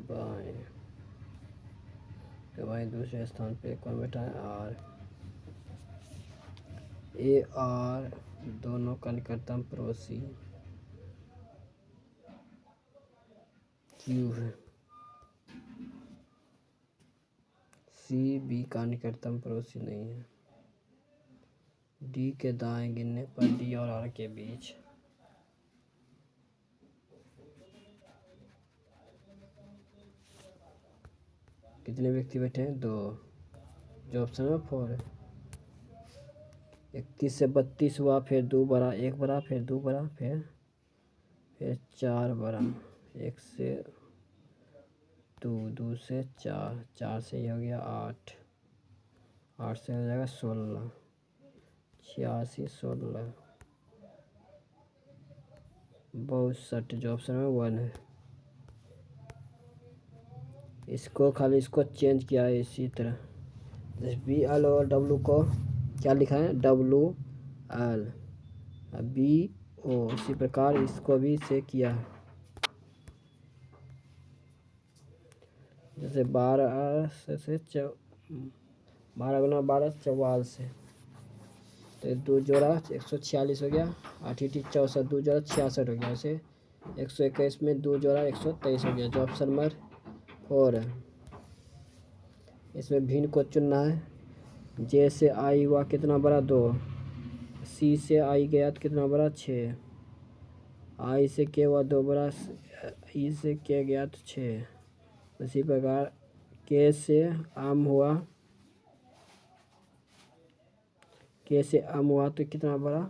बाएं दूसरे स्थान पे कौन बैठा है? आर। ए आर दोनों का निकटतम पड़ोसी क्यू है। सी बी का निकटतम पड़ोसी नहीं है। डी के दाएं गिनने पर डी और आर के बीच कितने व्यक्ति बैठे हैं? 2, जो ऑप्शन है 4 है। 31 से 32 हुआ, फिर 2 बड़ा, 1 बड़ा, फिर 2 बड़ा, फिर 4 बड़ा। 1 से 2, 2 से 4, 4 से ये हो गया 8, 8 से हो जाएगा 16, 86, 16, 62, जो ऑप्शन में 1 है। इसको खाली इसको चेंज किया है इसी तरह। बी एल और डब्लू को क्या लिखा है? W L B O. इसी प्रकार इसको भी इसे किया है। जैसे 12 से 12 गुना 12 44 से, तो 2 जोड़ा 146 हो गया। 8 8 64, 2 जोड़ा 66 हो गया। ऐसे 121 में 2 जोड़ा 123 हो गया, जो ऑप्शन नंबर 4 है। इसमें भिन्न को चुनना है। जे से आई हुआ कितना बड़ा? 2। सी से आई गया तो कितना बड़ा? 6। आई से के हुआ 2 बड़ा, ई से के गया तो 6। उसी प्रकार के से आम हुआ, के से आम हुआ तो कितना बड़ा?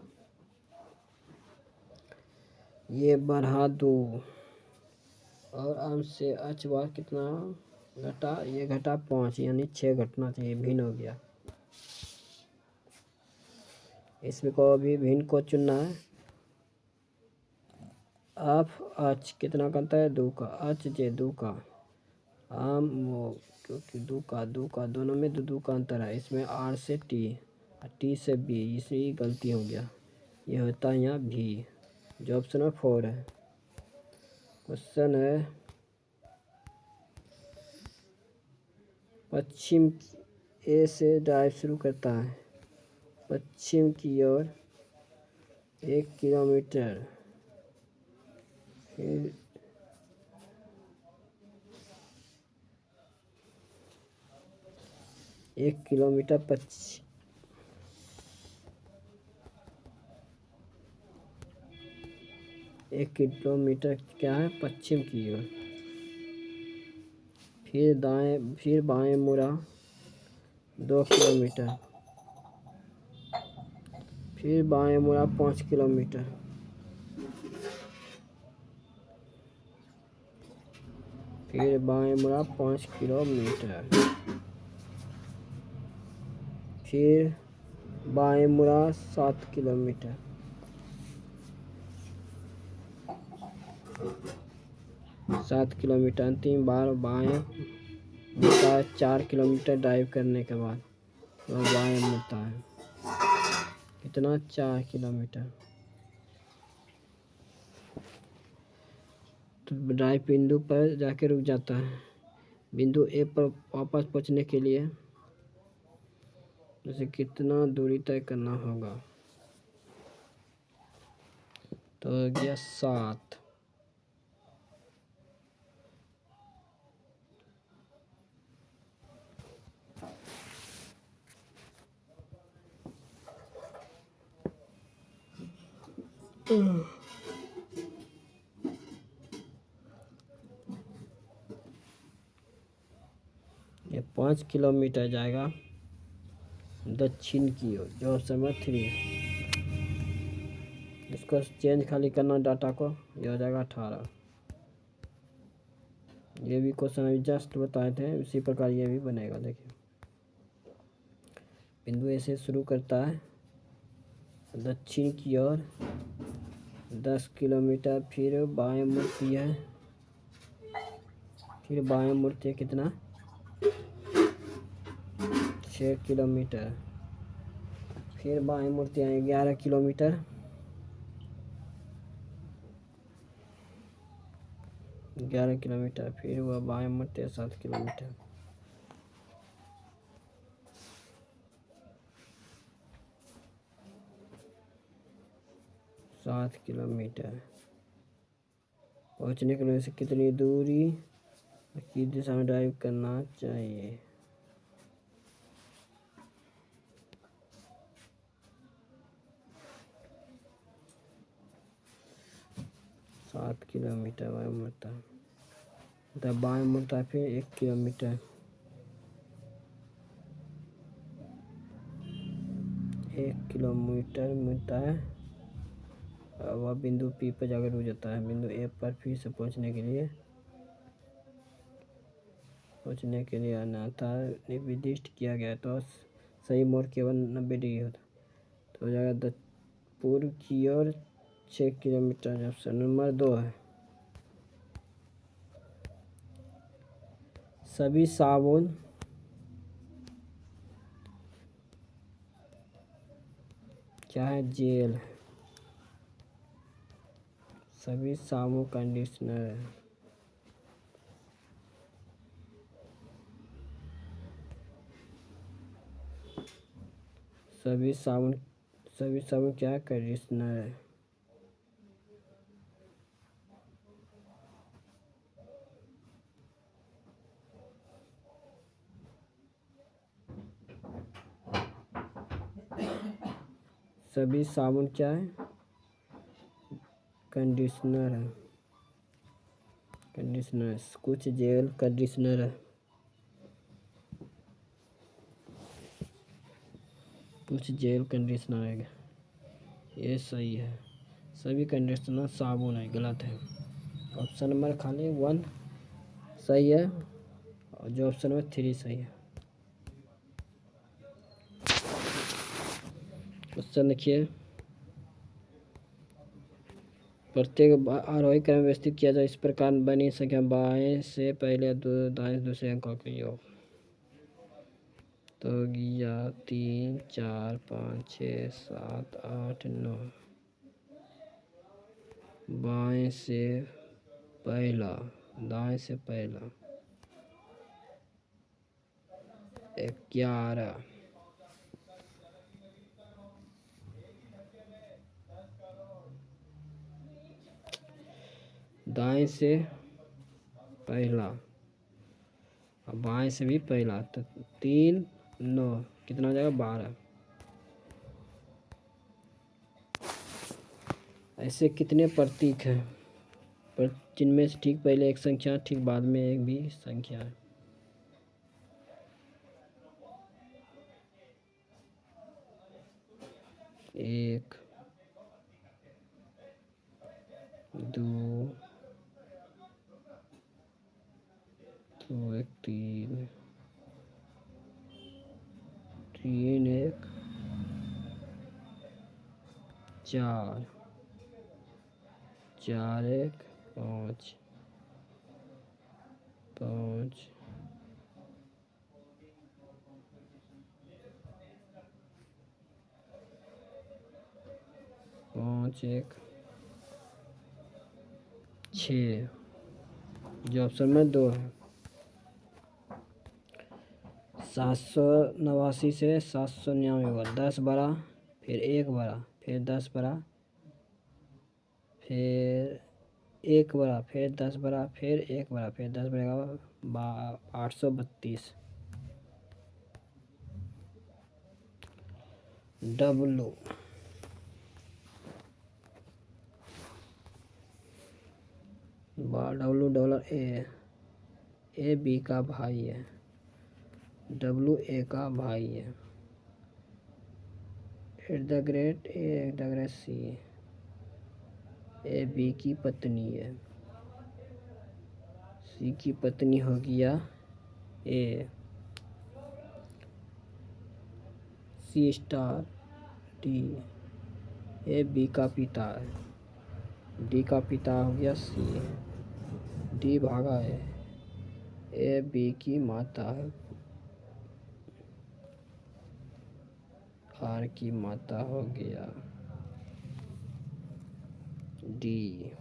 ये बढ़ा 2। और आम से अच हुआ कितना घटा? ये घटा 5, यानी 6 घटना चाहिए। भिन्न हो गया। इसमें को भी भिन्न को चुनना है। अफ अच कितना करता है? 2 का। अच जे 2 का। आम वो, क्योंकि 2 का दोनों में 2 का अंतर है। इसमें आर से टी, टी से बी, इसमें गलती हो गया। ये होता है यहाँ भी, जो ऑप्शन 4 है। क्वेश्चन है, पश्चिम ए से ड्राइव शुरू करता है। पश्चिम की ओर 1 किलोमीटर, फिर 1 किलोमीटर 1 किलोमीटर क्या है? पश्चिम की ओर। फिर बाएं मुड़ा 2 किलोमीटर, फिर बाएं मुड़ा 5 किलोमीटर, फिर बाएं मुड़ा 5 किलोमीटर, फिर बाएं मुड़ा 7 किलोमीटर, 7 किलोमीटर। अंतिम बार बाएं मुड़ता है 4 किलोमीटर ड्राइव करने के बाद, तो बाएं मुड़ता है कितना? 4 किलोमीटर। तो ड्राइव बिंदु पर जाके रुक जाता है। बिंदु ए पर वापस पहुंचने के लिए उसे कितना दूरी तय करना होगा? तो हो गया 7। ये 5 किलोमीटर जाएगा दक्षिण की ओर, जो समय 3 है। इसको चेंज खाली करना डाटा को, ये हो जाएगा 18। ये भी क्वेश्चन अभी जस्ट बताए थे, उसी प्रकार ये भी बनेगा। देखिए, बिंदु ए से शुरू करता है दक्षिण की ओर 10 किलोमीटर, फिर बाएं मुड़ती है, फिर बाएं मुड़ती है कितना? 6 किलोमीटर, फिर बाएं मुड़ती है 11 किलोमीटर, 11 किलोमीटर। फिर हुआ बाएं मुड़ते 7 किलोमीटर। 7 किलोमीटर। पहुंचने के लिए से कितनी दूरी किस दिशा में ड्राइव करना चाहिए? सात किलोमीटर बाएं मुड़ता है, मतलब बाएं मुड़ता है फिर 1 किलोमीटर। 1 किलोमीटर मुड़ता है। वह बिंदु पी पर जाकर रुक जाता है। बिंदु ए पर फिर से पहुंचने के लिए अन्यथा निर्दिष्ट किया गया तो सही मोड़ केवल 90 डिग्री होता। तो हो जाएगा पूर्व की ओर 6 किलोमीटर। ऑप्शन नंबर 2 है। सभी साबुन क्या है? जेल है। सभी साबुन कंडीशनर है। सभी साबुन क्या है? कंडीशनर है। सभी साबुन क्या है? कंडीशनर है। कंडीशनर। कुछ जेल कंडीशनर है। कुछ जेल कंडीशनर है। ये सही है। सभी कंडीशनर साबुन है। गलत है। ऑप्शन नंबर खाली 1 सही है और जो ऑप्शन नंबर 3 सही है। क्वेश्चन देखिए। प्रत्येक आरोही क्रम में व्यवस्थित किया जाए इस प्रकार बनी संख्या बाएं से पहले दाएं से दूसरे अंकों का योग। तो गया 3 4 5 6 7 8 9। बाएं से पहला दाएं से पहला 11। दाएं से पहला और बाएं से भी पहला तो 3 9 कितना हो जाएगा? 12। ऐसे कितने प्रतीक हैं पर जिनमें से ठीक पहले एक संख्या ठीक बाद में एक भी संख्या है? 1 2 1 3 3 1 4 4 1 5 5 5 1 6। जो ऑप्शन में 2 है। 789 से 799 हुआ। 10 बड़ा फिर 1 बड़ा फिर 10 बड़ा फिर 1 बड़ा फिर 10 बड़ा फिर 1 बड़ा फिर 10 बड़ा 832। डब्लू डॉलर ए बी का भाई है। डब्लू ए का भाई है। @ सी ए बी की पत्नी है। सी की पत्नी हो गया ए। सी स्टार डी ए बी का पिता है। डी का पिता हो गया सी। डी भागा है। ए बी की माता है। आर की माता हो गया डी।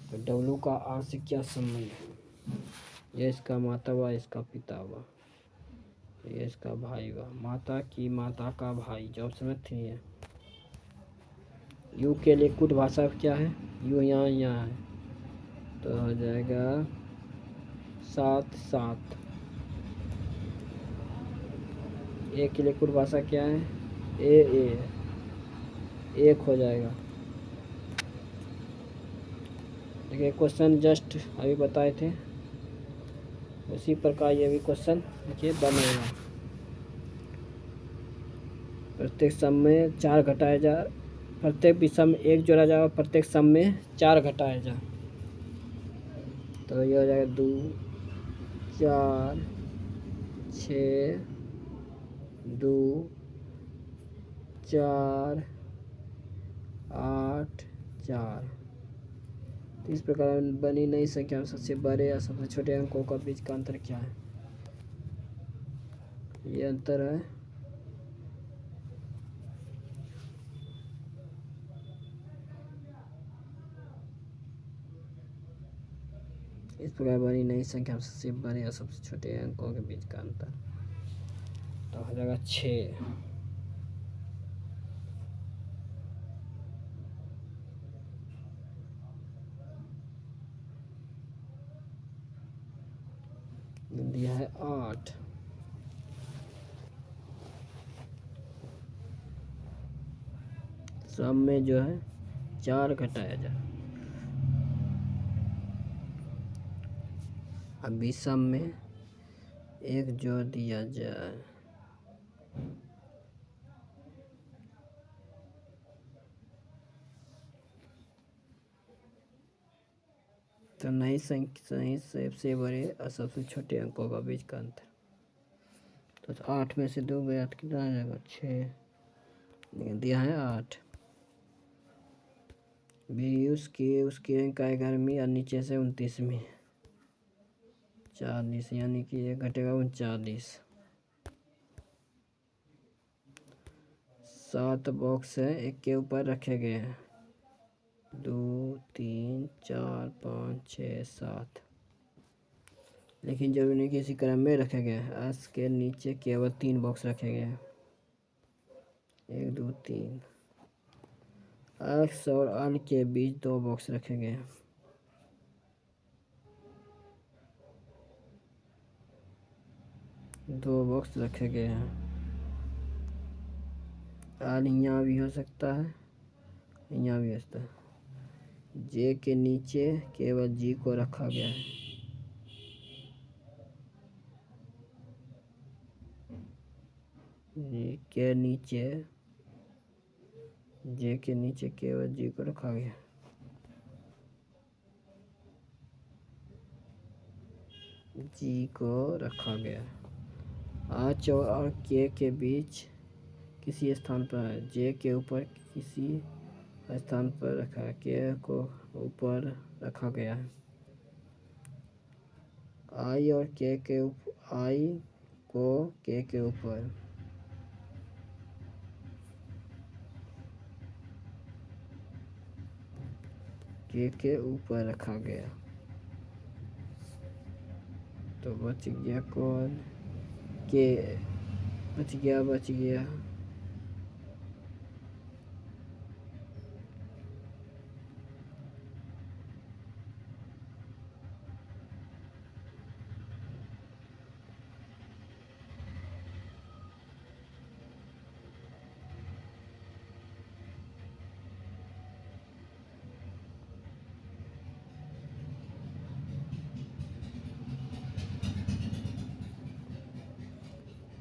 तो डब्लू का आर से क्या संबंध है? ये इसका माता हुआ, इसका पिता हुआ, ये इसका भाई हुआ, माता की माता का भाई, जो ऑप्शन में 3 है। यू के लिए कुट भाषा क्या है? यू यहाँ है, तो हो जाएगा 7 7। ए के लिए कुट भाषा क्या है? ए 1 हो जाएगा। देखिए क्वेश्चन जस्ट अभी बताए थे, उसी प्रकार ये भी क्वेश्चन देखिए बनेगा। प्रत्येक सम में 4 घटाया जा, प्रत्येक विषम में 1 जोड़ा जाएगा, प्रत्येक सम में 4 घटाया जा, तो ये हो जाएगा 2 4 6 2 4 8 4। तो इस प्रकार बनी नई संख्या में सबसे बड़े या सबसे छोटे अंकों का बीच का अंतर क्या है? ये अंतर है इस प्रकार बनी नई संख्या में सबसे बड़े या सबसे छोटे अंकों के बीच का अंतर, तो हो जाएगा 6। दिया है 8। सम में जो है 4 घटाया जाए, अब विषम में 1 जोड़ दिया जाए, तो नई संख्या सबसे बड़े और सबसे छोटे अंकों का बीच का अंतर, तो 8 में से 2 गया तो कितना आ जाएगा? 6। दिया है 8। भी उसके अंक का 11वीं और नीचे से 29वीं 40, यानी कि ये घटेगा 39। 7 बॉक्स है, एक के ऊपर रखे गए हैं, 2 3 4 5 6 7, लेकिन जरूरी नहीं कि इसी क्रम में रखे गए हैं। एस के नीचे केवल 3 बॉक्स रखे गए हैं, 1 2 3। एक्स और अल के बीच 2 बॉक्स रखे गए हैं, 2 बॉक्स रखे गए हैं। अल यहाँ भी हो सकता है, यहाँ भी हो सकता है। जे के नीचे केवल जी को रखा गया है, जी के नीचे, जे के नीचे केवल जी को रखा गया, जी को रखा गया। आच और के बीच किसी स्थान पर है, जे के ऊपर किसी स्थान पर रखा है, के को ऊपर रखा गया है। आई और के आई को के ऊपर, के ऊपर रखा गया, तो बच गया कौन? के बच गया।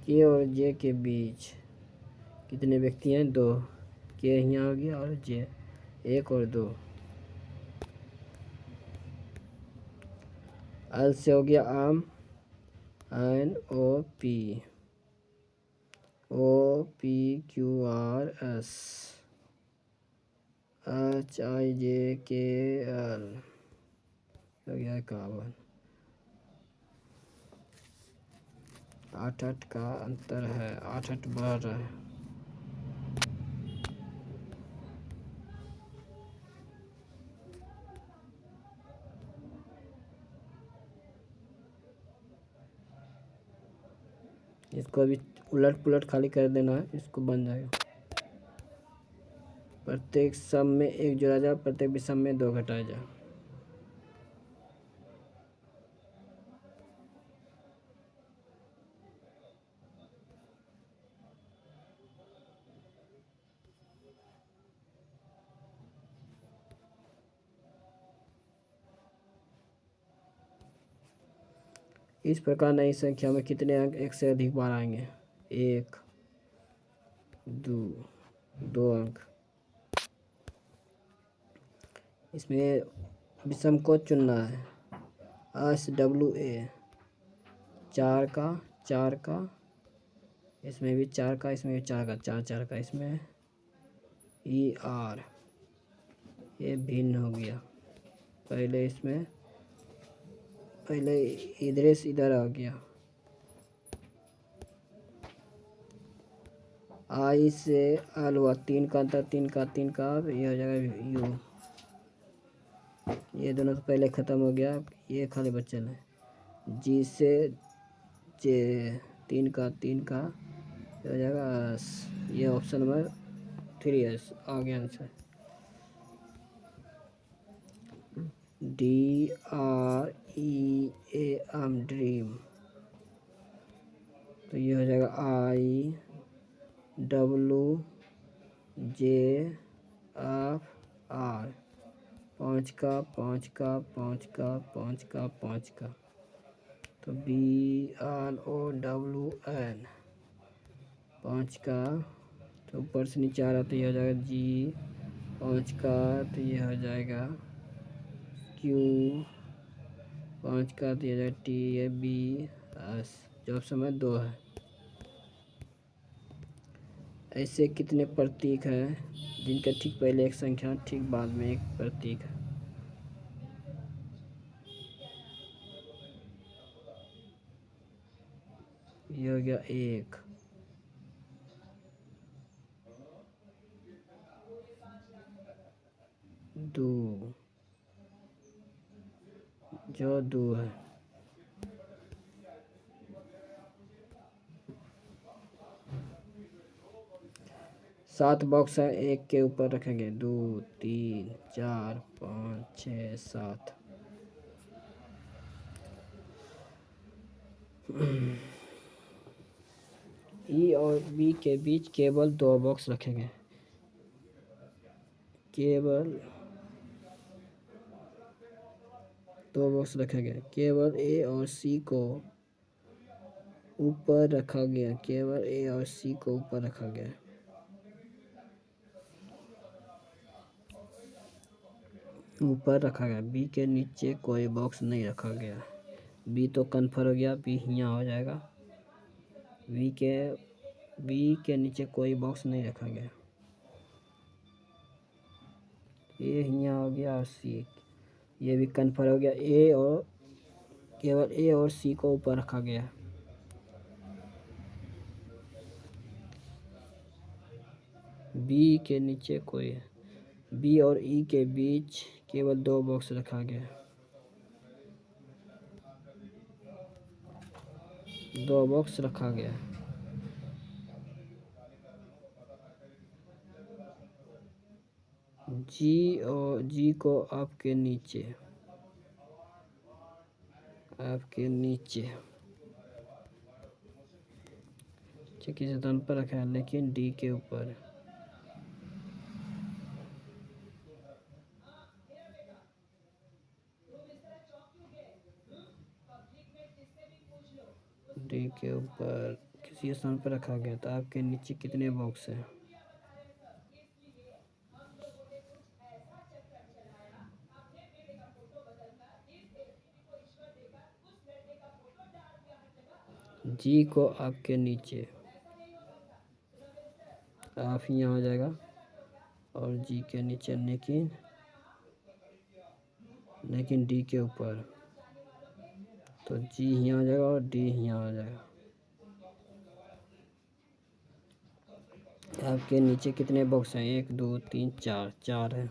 के और जे के बीच कितने व्यक्ति हैं? 2। के यहाँ हो गया और जे 1 और 2। एल से हो गया आम, N O P Q R S, H I J K L हो गया 51। 8 का अंतर है, 8 बढ़ रहा है। इसको अभी उलट पुलट खाली कर देना है, इसको बन जाएगा। प्रत्येक सम में 1 जोड़ा जाए, प्रत्येक विषम में 2 घटाया जाए। इस प्रकार नई संख्या में कितने अंक 1 से अधिक बार आएंगे? 1, 2 अंक। इसमें विषम को चुनना है। SWA 4 का, इसमें भी 4 का, इसमें भी 4 का, 4 का। इसमें ER ये भिन्न हो गया। पहले इधर से इधर आ गया। I से L हुआ 3 का अंतर, 3 का ये हो जाएगा U। ये दोनों तो पहले ख़त्म हो गया, ये खाली बचल है। G से J 3 का ये हो जाएगा S। ये ऑप्शन नंबर 3 आ गया आंसर। DREAM ड्रीम, तो ये हो जाएगा IWJFR 5 का, तो BROWN 5 का, तो ऊपर से नीचे आ रहा, तो ये हो जाएगा G 5 का, तो ये हो जाएगा Q 5 का, तो ये हो जाएगा TBS, जो समय 2 है। ऐसे कितने प्रतीक हैं जिनके ठीक पहले एक संख्या, ठीक बाद में एक प्रतीक है? ये हो गया 1, 2, जो 2 है। 7 बॉक्स है, एक के ऊपर रखेंगे। 2, 3, 4, 5, 6, 7। E और B के बीच केवल 2 बॉक्स रखेंगे। केवल 2 बॉक्स रखेंगे। केवल A और C को ऊपर रखा गया। केवल A और C को ऊपर रखा गया। ऊपर रखा गया। B के नीचे कोई बॉक्स नहीं रखा गया। B तो कन्फर्म हो गया, B यहाँ हो जाएगा। B के नीचे कोई बॉक्स नहीं रखा गया। A यहाँ हो गया और C ये भी कन्फर्म हो गया। केवल A और C को ऊपर रखा गया। B के नीचे कोई, B और E के बीच केवल 2 बॉक्स रखा गया। 2 बॉक्स रखा गया। G को आपके नीचे किसी स्थान पर रखा है, लेकिन D के ऊपर। D के ऊपर किसी स्थान पर रखा गया, तो आपके नीचे कितने बॉक्स हैं? G को आपके नीचे, आप यहाँ हो जाएगा, और G के नीचे, लेकिन D के ऊपर, तो G यहाँ हो जाएगा और D यहाँ हो जाएगा। आपके नीचे कितने बॉक्स हैं? 1, 2, 3, 4, 4 है।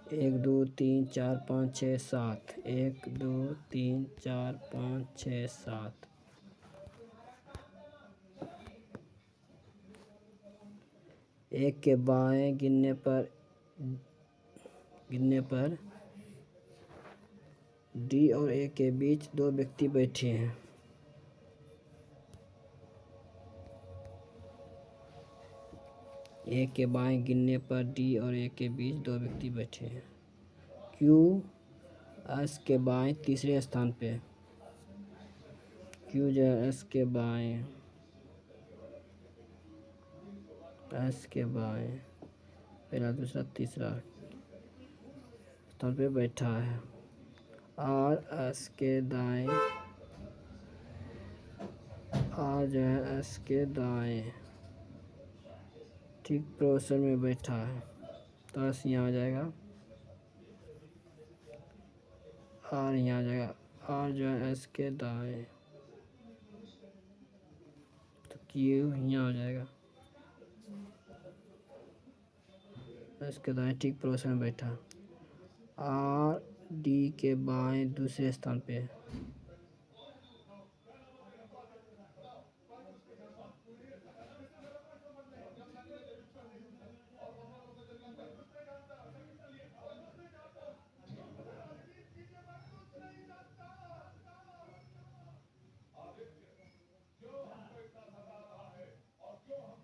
1 2 3 4 5 6 7 1 2 3 4 5 6 7। एक के बाएं गिनने पर डी और ए के बीच 2 व्यक्ति बैठे हैं। एक के बाएं गिनने पर डी और ए के बीच 2 व्यक्ति बैठे हैं। क्यू एस के बाएं तीसरे स्थान पे। क्यू जो है एस के बाएं पहला दूसरा तीसरा स्थान पे बैठा है। आर एस के दाएं आर जो है एस के दाएं ठीक पोजीशन में बैठा है, तो एस यहाँ आ जाएगा, आर यहाँ आ जाएगा। आर जो है एस के दाएं, तो क्यू यहाँ आ जाएगा, एस के दाएं ठीक पोजीशन में बैठा। आर डी के बाएं दूसरे स्थान पे है।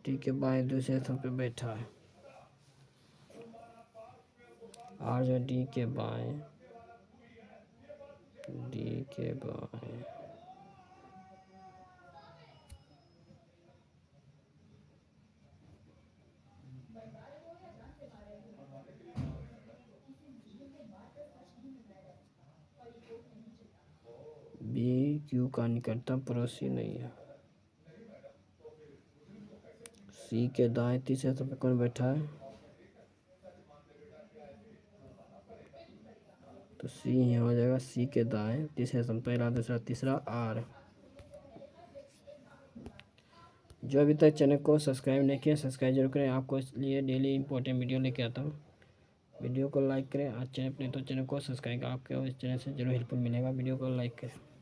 डी के बाएं दूसरे स्थान पे बैठा है। आर जो डी के बाएं बी क्यू का निकटतम पड़ोसी नहीं है। सी के दाएं तीसरे स्थान पे कौन बैठा है, तो सी यहाँ हो जाएगा। सी के दाएं तीसरे स्थान, पहला दूसरा तीसरा आर। जो अभी तक चैनल को सब्सक्राइब नहीं किया, सब्सक्राइब जरूर करें। आपको इसलिए डेली इंपॉर्टेंट वीडियो लेके आता हूँ। वीडियो को लाइक करें, आज चैनल अपने तो चैनल को सब्सक्राइब, आपको इस चैनल से जरूर हेल्पफुल मिलेगा। वीडियो को लाइक करें।